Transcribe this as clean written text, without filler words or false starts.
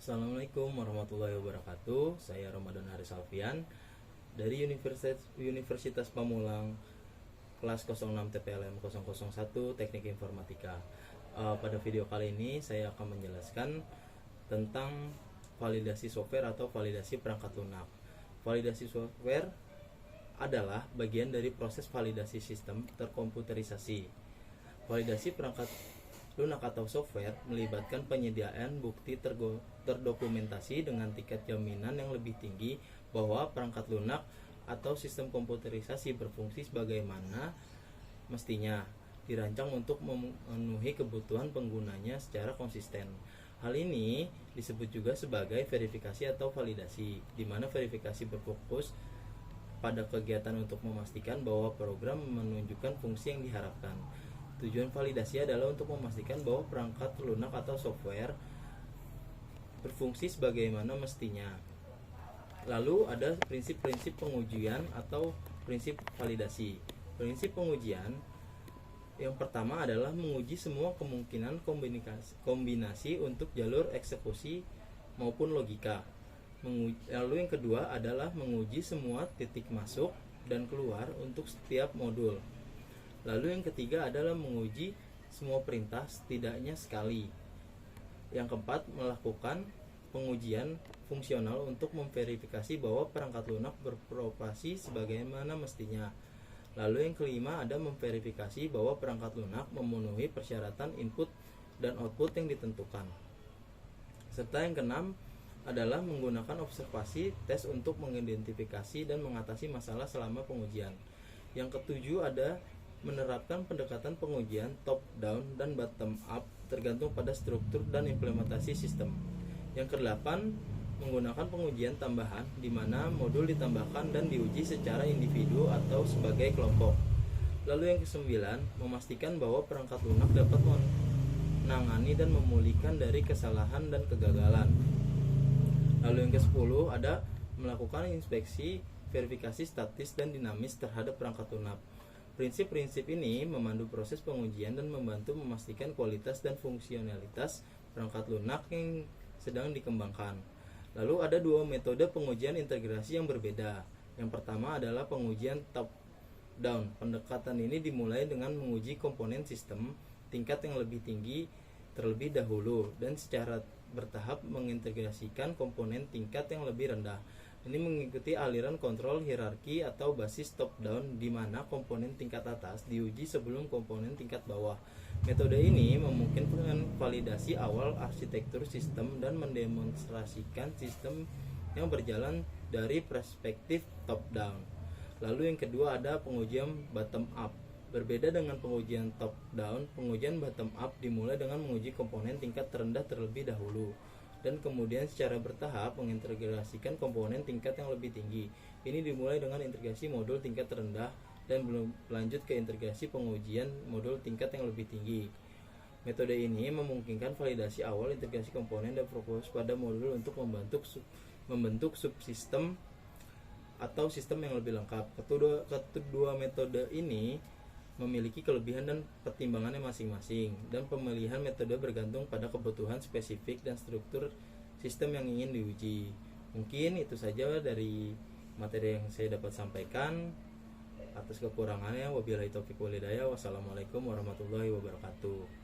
Assalamualaikum warahmatullahi wabarakatuh. Saya Ramadan Haris Alfian dari Universitas Pamulang, kelas 06 TPLM 001 Teknik Informatika. Pada video kali ini saya akan menjelaskan tentang validasi software atau validasi perangkat lunak. Validasi software adalah bagian dari proses validasi sistem terkomputerisasi. Validasi perangkat lunak atau software melibatkan penyediaan bukti terdokumentasi dengan tingkat jaminan yang lebih tinggi bahwa perangkat lunak atau sistem komputerisasi berfungsi sebagaimana mestinya, dirancang untuk memenuhi kebutuhan penggunanya secara konsisten. Hal ini disebut juga sebagai verifikasi atau validasi, di mana verifikasi berfokus pada kegiatan untuk memastikan bahwa program menunjukkan fungsi yang diharapkan. Tujuan validasi adalah untuk memastikan bahwa perangkat lunak atau software berfungsi sebagaimana mestinya. Lalu ada prinsip-prinsip pengujian atau prinsip validasi. Prinsip pengujian yang pertama adalah menguji semua kemungkinan kombinasi untuk jalur eksekusi maupun logika. Lalu yang kedua adalah menguji semua titik masuk dan keluar untuk setiap modul. Lalu yang ketiga adalah menguji semua perintah setidaknya sekali. Yang keempat, melakukan pengujian fungsional untuk memverifikasi bahwa perangkat lunak beroperasi sebagaimana mestinya. Lalu yang kelima ada memverifikasi bahwa perangkat lunak memenuhi persyaratan input dan output yang ditentukan. Serta yang keenam adalah menggunakan observasi tes untuk mengidentifikasi dan mengatasi masalah selama pengujian. Yang ketujuh ada menerapkan pendekatan pengujian top down dan bottom up tergantung pada struktur dan implementasi sistem. Yang kedelapan, menggunakan pengujian tambahan di mana modul ditambahkan dan diuji secara individu atau sebagai kelompok. Lalu yang kesembilan, memastikan bahwa perangkat lunak dapat menangani dan memulihkan dari kesalahan dan kegagalan. Lalu yang ke-10 ada melakukan inspeksi, verifikasi statis dan dinamis terhadap perangkat lunak. Prinsip-prinsip ini memandu proses pengujian dan membantu memastikan kualitas dan fungsionalitas perangkat lunak yang sedang dikembangkan. Lalu ada dua metode pengujian integrasi yang berbeda. Yang pertama adalah pengujian top down. Pendekatan ini dimulai dengan menguji komponen sistem tingkat yang lebih tinggi terlebih dahulu dan secara bertahap mengintegrasikan komponen tingkat yang lebih rendah. Ini mengikuti aliran kontrol hierarki atau basis top down di mana komponen tingkat atas diuji sebelum komponen tingkat bawah. Metode ini memungkinkan validasi awal arsitektur sistem dan mendemonstrasikan sistem yang berjalan dari perspektif top down. Lalu yang kedua ada pengujian bottom up. Berbeda dengan pengujian top down, pengujian bottom up dimulai dengan menguji komponen tingkat terendah terlebih dahulu dan kemudian secara bertahap mengintegrasikan komponen tingkat yang lebih tinggi. Ini dimulai dengan integrasi modul tingkat terendah dan belum lanjut ke integrasi pengujian modul tingkat yang lebih tinggi. Metode ini memungkinkan validasi awal integrasi komponen dan fokus pada modul untuk membentuk subsistem atau sistem yang lebih lengkap. Kedua metode ini memiliki kelebihan dan pertimbangannya masing-masing, dan pemilihan metode bergantung pada kebutuhan spesifik dan struktur sistem yang ingin diuji. Mungkin itu saja dari materi yang saya dapat sampaikan. Atas kekurangannya wabillahi taufiq wal hidayah. Wassalamualaikum warahmatullahi wabarakatuh.